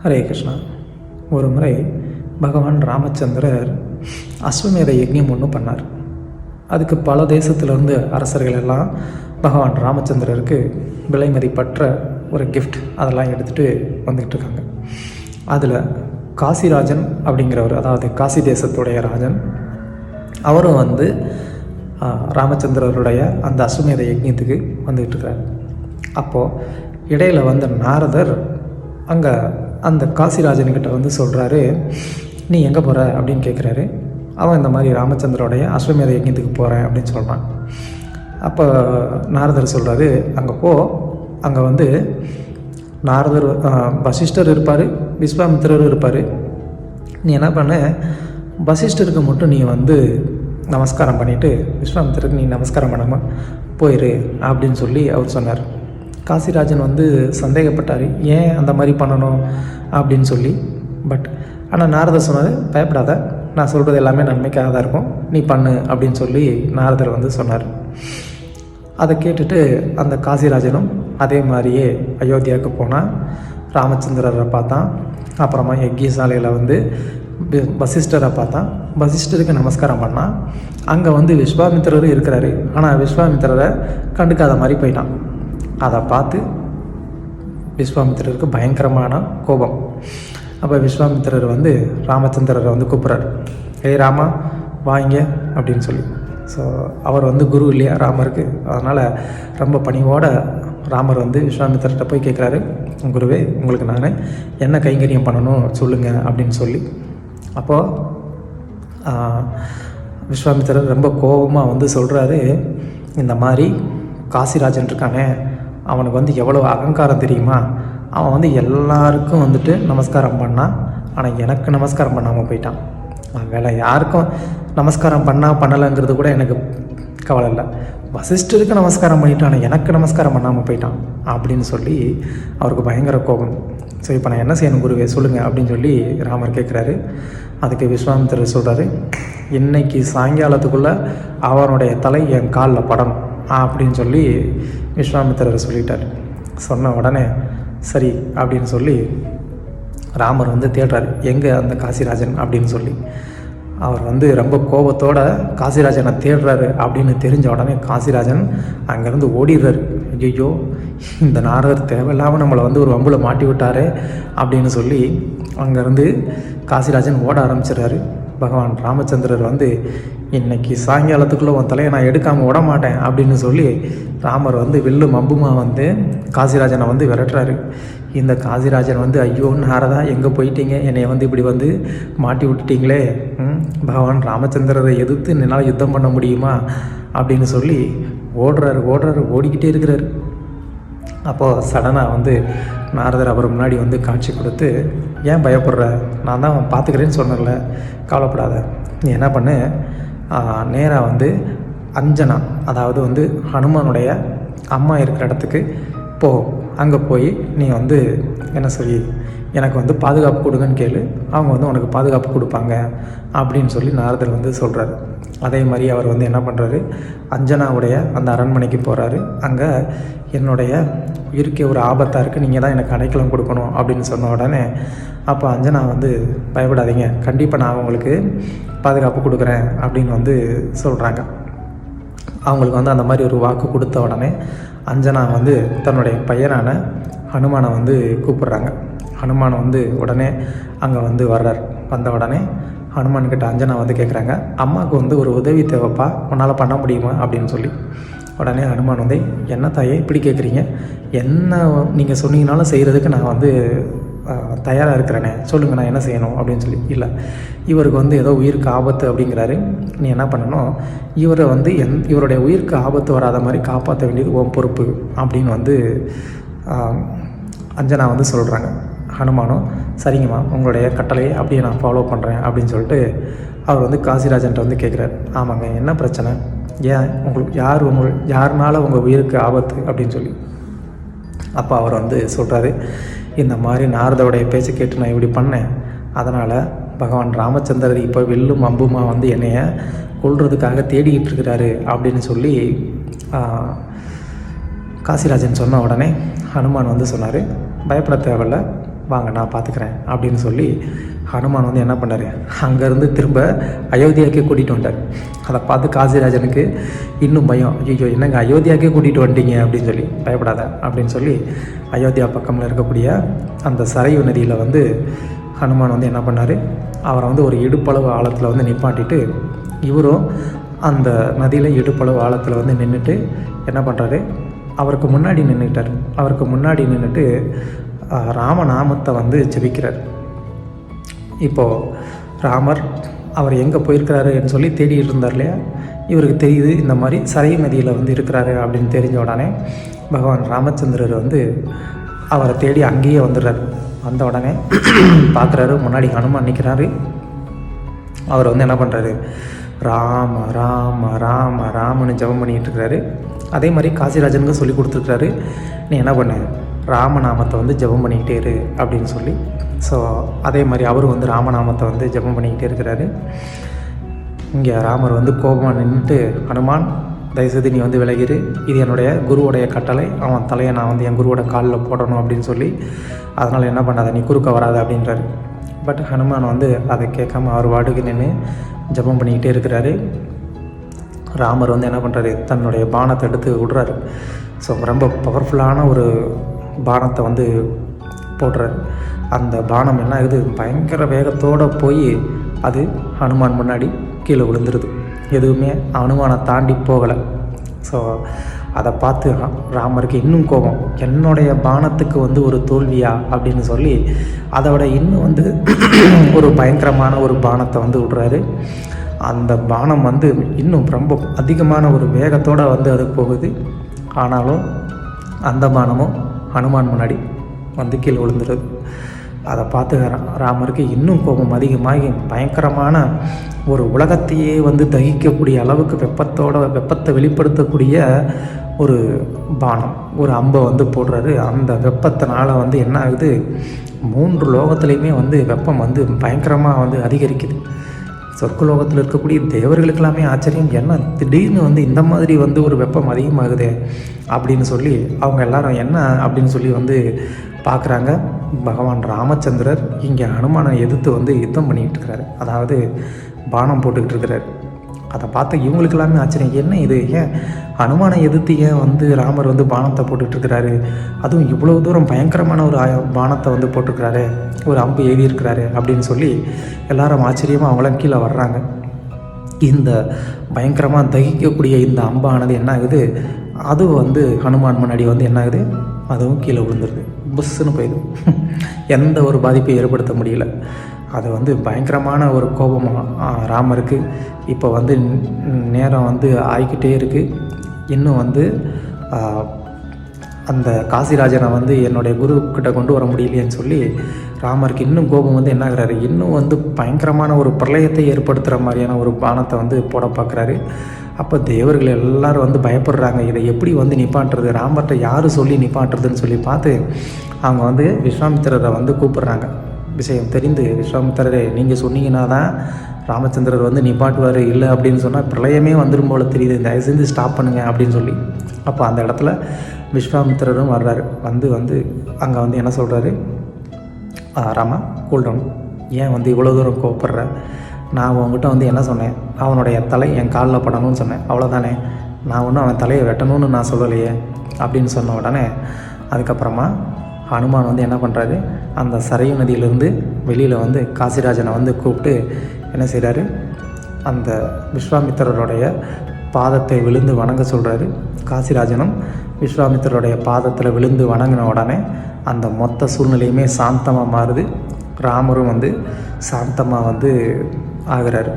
ஹரே கிருஷ்ணா. ஒரு முறை பகவான் ராமச்சந்திரர் அஸ்வமேத யஜ்ஞம் ஒன்று பண்ணார். அதுக்கு பல தேசத்திலிருந்து அரசர்கள் எல்லாம் பகவான் ராமச்சந்திரருக்கு விலை மதிப்பற்ற ஒரு கிஃப்ட் அதெல்லாம் எடுத்துகிட்டு வந்துக்கிட்டு இருக்காங்க. அதில் காசிராஜன் அப்படிங்கிறவர், அதாவது காசி தேசத்துடைய ராஜன், அவரும் ராமச்சந்திரருடைய அந்த அஸ்வமேத யஜ்ஞத்துக்கு வந்துக்கிட்டு இருக்கார். அப்போது இடையில் வந்த நாரதர் அங்கே அந்த காசிராஜன்கிட்ட சொல்கிறாரு, நீ எங்கே போகிற அப்படின்னு கேட்குறாரு. அவன் இந்த மாதிரி ராமச்சந்திரோடைய அஸ்வமேத யஜ்ஞத்துக்கு போகிறேன் அப்படின்னு சொல்கிறான். அப்போ நாரதர் சொல்கிறாரு, அங்கே போ, அங்கே நாரதர் வசிஷ்டர் இருப்பார், விஸ்வாமித்திரர் இருப்பார். நீ என்ன பண்ண, வசிஷ்டருக்கு மட்டும் நீ நமஸ்காரம் பண்ணிவிட்டு விஸ்வாமித்திரருக்கு நீ நமஸ்காரம் பண்ணாமல் போயிரு அப்படின்னு சொல்லி அவர் சொன்னார். காசிராஜன் சந்தேகப்பட்டார், ஏன் அந்த மாதிரி பண்ணணும் அப்படின்னு சொல்லி. ஆனால் நாரதர் சொன்னார், பயப்படாத, நான் சொல்கிறது எல்லாமே நன்மைக்காக தான் இருக்கும், நீ பண்ணு அப்படின்னு சொல்லி நாரதர் சொன்னார். அதை கேட்டுட்டு அந்த காசிராஜனும் அதே மாதிரியே அயோத்தியாவுக்கு போனால் ராமச்சந்திரரை பார்த்தான். அப்புறமா யஜ்யசாலையில் வசிஷ்டரை பார்த்தான். வசிஷ்டருக்கு நமஸ்காரம் பண்ணான். அங்கே விஸ்வாமித்திரரும் இருக்கிறாரு. ஆனால் விஸ்வாமித்திரரை கண்டுக்காத மாதிரி போயிட்டான். அதை பார்த்து விஸ்வாமித்திரருக்கு பயங்கரமான கோபம். அப்போ விஸ்வாமித்திரர் ராமச்சந்திரரை கூப்பிட்றாரு, ஏய் ராமா வாங்க அப்படின்னு சொல்லி. ஸோ அவர் குரு இல்லையா ராமருக்கு, அதனால் ரொம்ப பணிவோட ராமர் விஸ்வாமித்திரர்கிட்ட போய் கேட்குறாரு, குருவே உங்களுக்கு நான் என்ன கைங்கரியம் பண்ணணும் சொல்லுங்கள் அப்படின்னு சொல்லி. அப்போது விஸ்வாமித்திரர் ரொம்ப கோபமாக சொல்கிறாரு, இந்த மாதிரி காசிராஜன் இருக்கானே, அவனுக்கு எவ்வளோ அகங்காரம் தெரியுமா, அவன் எல்லாருக்கும் நமஸ்காரம் பண்ணான், ஆனால் எனக்கு நமஸ்காரம் பண்ணாமல் போயிட்டான். வேலை யாருக்கும் நமஸ்காரம் பண்ணலைங்கிறது கூட எனக்கு கவலை இல்லை, வசிஷ்டருக்கு நமஸ்காரம் பண்ணிட்டான், ஆனால் எனக்கு நமஸ்காரம் பண்ணாமல் போயிட்டான் அப்படின்னு சொல்லி அவருக்கு பயங்கர கோபம். ஸோ இப்போ நான் என்ன செய்யணும் குருவே சொல்லுங்கள் அப்படின்னு சொல்லி ராமர் கேட்குறாரு. அதுக்கு விஸ்வாமித்திரர் சொல்கிறாரு, இன்னைக்கு சாயங்காலத்துக்குள்ளே அவனுடைய தலை என் காலில் படணும் அப்படின்னு சொல்லி விஸ்வாமித்திரர் சொல்லிட்டார். சொன்ன உடனே சரி அப்படின்னு சொல்லி ராமர் தேடுறாரு, எங்கே அந்த காசிராஜன் அப்படின்னு சொல்லி. அவர் ரொம்ப கோபத்தோட காசிராஜனை தேடுறாரு அப்படின்னு தெரிஞ்ச உடனே காசிராஜன் அங்கேருந்து ஓடிடுறாரு. ஐயோ, இந்த நாரதர் தேவையில்லாமல் நம்மளை ஒரு வம்புல மாட்டி விட்டாரு அப்படின்னு சொல்லி அங்கேருந்து காசிராஜன் ஓட ஆரம்பிச்சிடுறாரு. பகவான் ராமச்சந்திரர் இன்னைக்கு சாயங்காலத்துக்குள்ளே உன் தலையை நான் எடுக்காமல் விட மாட்டேன் அப்படின்னு சொல்லி ராமர் வில்லு மம்புமா காசிராஜனை விரட்டுறாரு. இந்த காசிராஜன் ஐயோ நாரதா எங்கே போயிட்டீங்க, என்னை இப்படி மாட்டி விட்டுட்டீங்களே, பகவான் ராமச்சந்திரரை எதிர்த்து என்னால் யுத்தம் பண்ண முடியுமா அப்படின்னு சொல்லி ஓடிக்கிட்டே இருக்கிறாரு. அப்போது சடனாக நாரதர் அவர் முன்னாடி காட்சி கொடுத்து, ஏன் பயப்படுற, நான் தான் பார்த்துக்கிறேன்னு சொன்னல, கவலைப்படாத, நீ என்ன பண்ணு, நேராக அஞ்சனா, அதாவது ஹனுமானுடைய அம்மா இருக்கிற இடத்துக்கு போ, அங்கே போய் நீ என்ன சொல்லி எனக்கு பாதுகாப்பு கொடுங்கன்னு கேளு, அவங்க உனக்கு பாதுகாப்பு கொடுப்பாங்க அப்படின்னு சொல்லி நாரதர் சொல்கிறாரு. அதே மாதிரி அவர் என்ன பண்ணுறாரு, அஞ்சனாவுடைய அந்த அரண்மனைக்கு போகிறாரு. அங்கே என்னுடைய உயிருக்கே ஒரு ஆபத்தாக இருக்குது, நீங்கள் தான் எனக்கு அடைக்கலம் கொடுக்கணும் அப்படின்னு சொன்ன உடனே அப்போ அஞ்சனா பயப்படாதீங்க, கண்டிப்பாக நான் உங்களுக்கு பாதுகாப்பு கொடுக்குறேன் அப்படின்னு சொல்கிறாங்க. அவங்களுக்கு அந்த மாதிரி ஒரு வாக்கு கொடுத்த உடனே அஞ்சனா தன்னுடைய பையனான ஹனுமானை கூப்பிட்றாங்க. ஹனுமான் உடனே அங்கே வர்றார். வந்த உடனே ஹனுமான்கிட்ட அஞ்சனா கேட்குறாங்க, அம்மாவுக்கு ஒரு உதவி தேவைப்பா, உன்னால் பண்ண முடியுமா அப்படின்னு சொல்லி. உடனே ஹனுமான் என்ன தாயே இப்படி கேட்குறீங்க, என்ன நீங்கள் சொன்னீங்கனாலும் செய்கிறதுக்கு நான் தயாராக இருக்கிறேனே, சொல்லுங்கள் நான் என்ன செய்யணும் அப்படின்னு சொல்லி. இல்லை, இவருக்கு ஏதோ உயிருக்கு ஆபத்து அப்படிங்கிறாரு, நீ என்ன பண்ணணும், இவரை இவருடைய உயிருக்கு ஆபத்து வராத மாதிரி காப்பாற்ற வேண்டியது உன் பொறுப்பு அப்படின்னு அஞ்சனா சொல்கிறாங்க. ஹனுமானும் சரிங்கம்மா உங்களுடைய கட்டளையை அப்படியே நான் ஃபாலோ பண்ணுறேன் அப்படின்னு சொல்லிட்டு அவர் காசிராஜன்ட்ட கேட்குறாரு, ஆமாங்க என்ன பிரச்சனை, ஏன் உங்களுக்கு யாருனால உங்கள் உயிருக்கு ஆபத்து அப்படின்னு சொல்லி. அப்போ அவர் சொல்கிறாரு, இந்த மாதிரி நாரதோடைய பேச்சை கேட்டு நான் இப்படி பண்ணேன், அதனால் பகவான் ராமச்சந்திரர் இப்போ வில்லும் அம்புமா என்னைய கொல்றதுக்காக தேடிக்கிட்டு இருக்கிறாரு அப்படின்னு சொல்லி காசிராஜன் சொன்ன உடனே ஹனுமான் சொன்னார், பயப்பட தேவையில்ல, வாங்க நான் பார்த்துக்கிறேன் அப்படின்னு சொல்லி ஹனுமான் வந்து என்ன பண்ணார், அங்கேருந்து திரும்ப அயோத்தியாவுக்கே கூட்டிகிட்டு வந்துட்டார். அதை பார்த்து காசிராஜனுக்கு இன்னும் பயம். ஐயோ என்னங்க அயோத்தியாவுக்கே கூட்டிகிட்டு வந்துட்டீங்க அப்படின்னு சொல்லி, பயப்படாத அப்படின்னு சொல்லி அயோத்தியா பக்கமில் இருக்கக்கூடிய அந்த சரையு நதியில் வந்து ஹனுமான் வந்து என்ன பண்ணார், அவரை வந்து ஒரு இடுப்பளவு ஆழத்தில் வந்து நிப்பாட்டிட்டு இவரும் அந்த நதியில் இடுப்பளவு ஆழத்தில் வந்து நின்றுட்டு என்ன பண்ணுறாரு, அவருக்கு முன்னாடி நின்றுட்டார். அவருக்கு முன்னாடி நின்றுட்டு ராமநாமத்தை வந்து ஜெபிக்கிறார். இப்போது ராமர் அவர் எங்கே போயிருக்கிறாருன்னு சொல்லி தேடிட்டு இருந்தார் இல்லையா, இவருக்கு தெரியுது இந்த மாதிரி சரையு நதியில் வந்து இருக்கிறாரு அப்படின்னு தெரிஞ்ச உடனே பகவான் ராமச்சந்திரர் வந்து அவரை தேடி அங்கேயே வந்துடுறாரு. வந்த உடனே பார்க்குறாரு, முன்னாடி ஹனுமான் நிற்கிறாரு. அவர் வந்து என்ன பண்ணுறாரு, ராம ராம ராம ராமன்னு ஜெபம் பண்ணிகிட்டு இருக்கிறாரு. அதே மாதிரி காசிராஜனுக்கு சொல்லி கொடுத்துருக்குறாரு, நீ என்ன பண்ண ராமநாமத்தை வந்து ஜெபம் பண்ணிக்கிட்டே இரு அப்படின்னு சொல்லி. ஸோ அதே மாதிரி அவரும் வந்து ராமநாமத்தை வந்து ஜெபம் பண்ணிக்கிட்டே இருக்கிறாரு. இங்கே ராமர் வந்து கோபமாக நின்றுட்டு, ஹனுமான் தயவுசெய்து நீ வந்து விலகிரு, இது என்னுடைய குருவுடைய கட்டளை, அவன் தலையை நான் வந்து என் குருவோட காலில் போடணும் அப்படின்னு சொல்லி, அதனால் என்ன பண்ணாத நீ குறுக்க வராது அப்படின்றாரு. பட் ஹனுமான் வந்து அதை கேட்காம அவர் வாடுக்கு நின்று ஜெபம் பண்ணிக்கிட்டே இருக்கிறாரு. ராமர் வந்து என்ன பண்ணுறாரு, தன்னுடைய பானத்தை எடுத்து விடுறாரு. ஸோ ரொம்ப பவர்ஃபுல்லான ஒரு பானத்தை வந்து போடுறாரு. அந்த பானம் என்ன ஆகுது, பயங்கர வேகத்தோடு போய் அது ஹனுமான் முன்னாடி கீழே விழுந்துருது. எதுவுமே ஹனுமானை தாண்டி போகலை. ஸோ அதை பார்த்து ராமருக்கு இன்னும் கோபம், என்னுடைய பானத்துக்கு வந்து ஒரு தோல்வியா அப்படின்னு சொல்லி அதை விட இன்னும் வந்து ஒரு பயங்கரமான ஒரு பானத்தை வந்து விடுறாரு. அந்த பானம் வந்து இன்னும் ரொம்ப அதிகமான ஒரு வேகத்தோடு வந்து அது போகுது. ஆனாலும் அந்த பானமும் ஹனுமான் முன்னாடி வந்து கீழே விழுந்துடுது. அதை பார்த்து ராமருக்கு இன்னும் கோபம் அதிகமாகி பயங்கரமான ஒரு உலகத்தையே வந்து தகிக்கக்கூடிய அளவுக்கு வெப்பத்தை வெளிப்படுத்தக்கூடிய ஒரு பானம், ஒரு அம்பை வந்து போடுறாரு. அந்த வெப்பத்தினால வந்து என்ன ஆகுது, 3 லோகத்துலேயுமே வந்து வெப்பம் வந்து பயங்கரமாக வந்து அதிகரிக்குது. சொர்க்கலோகத்தில் இருக்கக்கூடிய தேவர்களுக்கெல்லாமே ஆச்சரியம், என்ன திடீர்னு வந்து இந்த மாதிரி வந்து ஒரு வெப்பம் அதிகமாகுது அப்படின்னு சொல்லி அவங்க எல்லாரும் என்ன அப்படின்னு சொல்லி வந்து பார்க்குறாங்க. பகவான் ராமச்சந்திரர் இங்கே ஹனுமானை எதிர்த்து வந்து யுத்தம் பண்ணிக்கிட்டு இருக்கிறாரு, அதாவது பானம் போட்டுக்கிட்டு இருக்கிறார். அதை பார்த்து இவங்களுக்கெல்லாமே ஆச்சரியம், என்ன இது, ஏன் ஹனுமானை எதிர்த்து ஏன் வந்து ராமர் வந்து பானத்தை போட்டுக்கிட்டு இருக்கிறாரு, அதுவும் இவ்வளோ தூரம் பயங்கரமான ஒரு பானத்தை வந்து போட்டிருக்கிறாரு, ஒரு அம்பு எழுதியிருக்கிறாரு அப்படின்னு சொல்லி எல்லாரும் ஆச்சரியமாக அவங்களாம் கீழே வர்றாங்க. இந்த பயங்கரமாக தகிக்கக்கூடிய இந்த அம்பானது என்ன ஆகுது, அதுவும் வந்து ஹனுமான் முன்னாடி வந்து என்ன ஆகுது, அதுவும் கீழே விழுந்துருது, புஷ்ஷுன்னு போயிடுது. எந்த ஒரு பாதிப்பையும் ஏற்படுத்த முடியல. அது வந்து பயங்கரமான ஒரு கோபம் ராமருக்கு. இப்போ வந்து நேரம் வந்து ஆகிக்கிட்டே இருக்குது. இன்னும் வந்து அந்த காசிராஜனை வந்து என்னுடைய குருக்கிட்ட கொண்டு வர முடியலையேன்னு சொல்லி ராமருக்கு இன்னும் கோபம் வந்து என்ன ஆகுறாரு, இன்னும் வந்து பயங்கரமான ஒரு பிரளயத்தை ஏற்படுத்துகிற மாதிரியான ஒரு பானத்தை வந்து போட பார்க்குறாரு. அப்போ தேவர்கள் எல்லோரும் வந்து பயப்படுறாங்க, இதை எப்படி வந்து நிப்பாட்டுறது, ராமர்கிட்ட யார் சொல்லி நிப்பாட்டுறதுன்னு சொல்லி பார்த்து அவங்க வந்து விஸ்வாமித்திரரை வந்து கூப்பிட்றாங்க. விஷயம் தெரிந்து, விஸ்வாமித்திரரே நீங்கள் சொன்னீங்கன்னா தான் ராமச்சந்திரர் வந்து நிப்பாட்டுவார், இல்லை அப்படின்னு சொன்னால் பிரளயமே வந்துடும் போல் தெரியுது, தயவு செஞ்சு ஸ்டாப் பண்ணுங்க அப்படின்னு சொல்லி. அப்போ அந்த இடத்துல விஸ்வாமித்திரரும் வர்றாரு. வந்து அங்கே வந்து என்ன சொல்கிறாரு, ராமா கூல்டவுன், ஏன் வந்து இவ்வளோ தூரம் கோவப்படுற, நான் உங்ககிட்ட வந்து என்ன சொன்னேன், அவனுடைய தலை என் காலில் படணும்னு சொன்னேன், அவ்வளோதானே, நான் ஒன்றும் அவன் தலையை வெட்டணும்னு நான் சொல்லலையே அப்படின்னு சொன்ன உடனே அதுக்கப்புறமா ஹனுமான் வந்து என்ன பண்ணுறாரு, அந்த சரையு நதியிலேருந்து வெளியில் வந்து காசிராஜனை வந்து கூப்பிட்டு என்ன செய்கிறாரு, அந்த விஸ்வாமித்திரருடைய பாதத்தை விழுந்து வணங்க சொல்கிறாரு. காசிராஜனும் விஸ்வாமித்திரருடைய பாதத்தில் விழுந்து வணங்கின உடனே அந்த மொத்த சூழ்நிலையுமே சாந்தமாக மாறுது. ராமரும் வந்து சாந்தமாக வந்து ஆகிறாரு.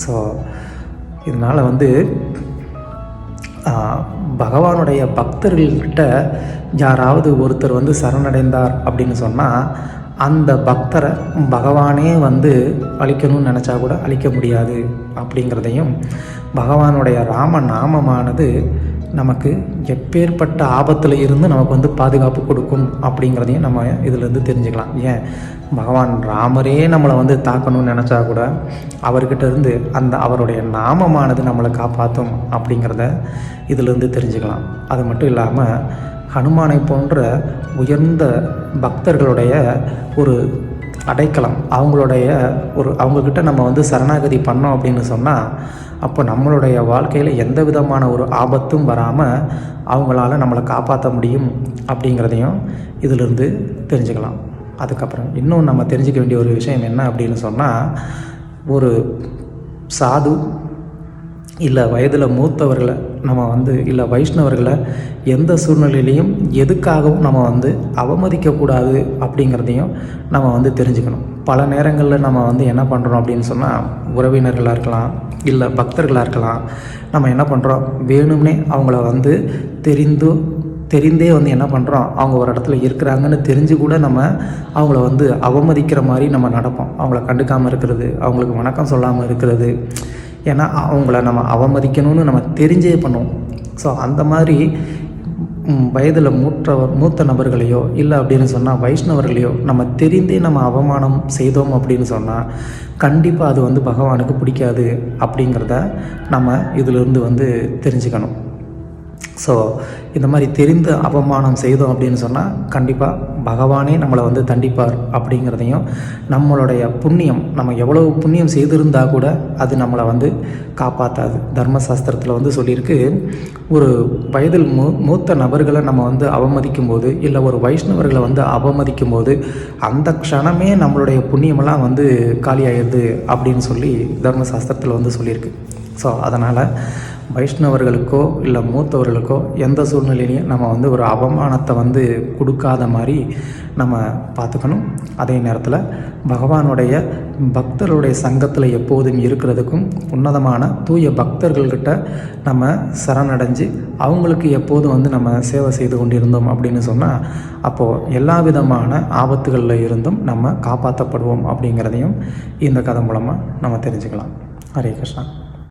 ஸோ இதனால் வந்து பகவானுடைய பக்தர்கள்கிட்ட யாராவது ஒருத்தர் வந்து சரணடைந்தார் அப்படின்னு சொன்னால் அந்த பக்தரை பகவானே வந்து அழிக்கணும்னு நினச்சா கூட அழிக்க முடியாது அப்படிங்கிறதையும், பகவானுடைய ராம நாமமானது நமக்கு எப்பேற்பட்ட ஆபத்தில் இருந்து நமக்கு வந்து பாதுகாப்பு கொடுக்கும் அப்படிங்கிறதையும் நம்ம இதிலேருந்து தெரிஞ்சுக்கலாம். ஏன் பகவான் ராமரே நம்மளை வந்து தாக்கணும்னு நினச்சா கூட அவர்கிட்ட இருந்து அந்த அவருடைய நாமமானது நம்மளை காப்பாற்றும் அப்படிங்கிறத இதிலேருந்து தெரிஞ்சுக்கலாம். அது மட்டும் இல்லாமல் ஹனுமானை போன்ற உயர்ந்த பக்தர்களுடைய ஒரு அடைக்கலம், அவங்கக்கிட்ட நம்ம வந்து சரணாகதி பண்ணோம் அப்படின்னு சொன்னால், அப்போ நம்மளுடைய வாழ்க்கையில் எந்த விதமான ஒரு ஆபத்தும் வராமல் அவங்களால நம்மளை காப்பாற்ற முடியும் அப்படிங்கிறதையும் இதிலிருந்து தெரிஞ்சுக்கலாம். அதுக்கப்புறம் இன்னும் நம்ம தெரிஞ்சுக்க வேண்டிய ஒரு விஷயம் என்ன அப்படின்னு சொன்னால், ஒரு சாது இல்லை வயதில் மூத்தவர்களை நம்ம வந்து இல்லை வைஷ்ணவர்களை எந்த சூழ்நிலையிலையும் எதுக்காகவும் நம்ம வந்து அவமதிக்கக்கூடாது அப்படிங்கிறதையும் நம்ம வந்து தெரிஞ்சுக்கணும். பல நேரங்களில் நம்ம வந்து என்ன பண்ணுறோம் அப்படின்னு சொன்னால், உறவினர்களாக இருக்கலாம் இல்லை பக்தர்களாக இருக்கலாம், நம்ம என்ன பண்ணுறோம், வேணும்னே அவங்கள வந்து தெரிந்தே வந்து என்ன பண்ணுறோம், அவங்க ஒரு இடத்துல இருக்கிறாங்கன்னு தெரிஞ்சு கூட நம்ம அவங்கள வந்து அவமதிக்கிற மாதிரி நம்ம நடப்போம். அவங்கள கண்டுக்காமல் இருக்கிறது, அவங்களுக்கு வணக்கம் சொல்லாமல் இருக்கிறது, ஏன்னா அவங்கள நம்ம அவமதிக்கணும்னு நம்ம தெரிஞ்சே பண்ணுவோம். ஸோ அந்த மாதிரி வயதில் மூத்த நபர்களையோ இல்லை அப்படின்னு சொன்னால் வைஷ்ணவர்களையோ நம்ம தெரிந்தே நம்ம அவமானம் செய்தோம் அப்படின்னு சொன்னால் கண்டிப்பாக அது வந்து பகவானுக்கு பிடிக்காது அப்படிங்கிறத நம்ம இதிலிருந்து வந்து தெரிஞ்சுக்கணும். ஸோ இந்த மாதிரி தெரிந்து அவமானம் செய்தோம் அப்படின்னு சொன்னால் கண்டிப்பாக பகவானே நம்மளை வந்து தண்டிப்பார் அப்படிங்கிறதையும், நம்மளுடைய புண்ணியம், நம்ம எவ்வளோ புண்ணியம் செய்திருந்தால் கூட அது நம்மளை வந்து காப்பாற்றாது. தர்மசாஸ்திரத்தில் வந்து சொல்லியிருக்கு, ஒரு வயதில் மூத்த நபர்களை நம்ம வந்து அவமதிக்கும் போது இல்லை ஒரு வைஷ்ணவர்களை வந்து அவமதிக்கும் போது அந்த க்ஷணமே நம்மளுடைய புண்ணியமெல்லாம் வந்து காலியாகிடுது அப்படின்னு சொல்லி தர்மசாஸ்திரத்தில் வந்து சொல்லியிருக்கு. ஸோ அதனால் வைஷ்ணவர்களுக்கோ இல்லை மூத்தவர்களுக்கோ எந்த சூழ்நிலையிலையும் நம்ம வந்து ஒரு அவமானத்தை வந்து கொடுக்காத மாதிரி நம்ம பார்த்துக்கணும். அதே நேரத்தில் பகவானுடைய பக்தர்களுடைய சங்கத்தில் எப்போதும் இருக்கிறதுக்கும், உன்னதமான தூய பக்தர்கள்கிட்ட நம்ம சரணடைஞ்சு அவங்களுக்கு எப்போதும் வந்து நம்ம சேவை செய்து கொண்டிருந்தோம் அப்படின்னு சொன்னால், அப்போது எல்லா விதமான ஆபத்துகளில் இருந்தும் நம்ம காப்பாற்றப்படுவோம் அப்படிங்கிறதையும் இந்த கதை மூலமாக நம்ம தெரிஞ்சுக்கலாம். ஹரே கிருஷ்ணா.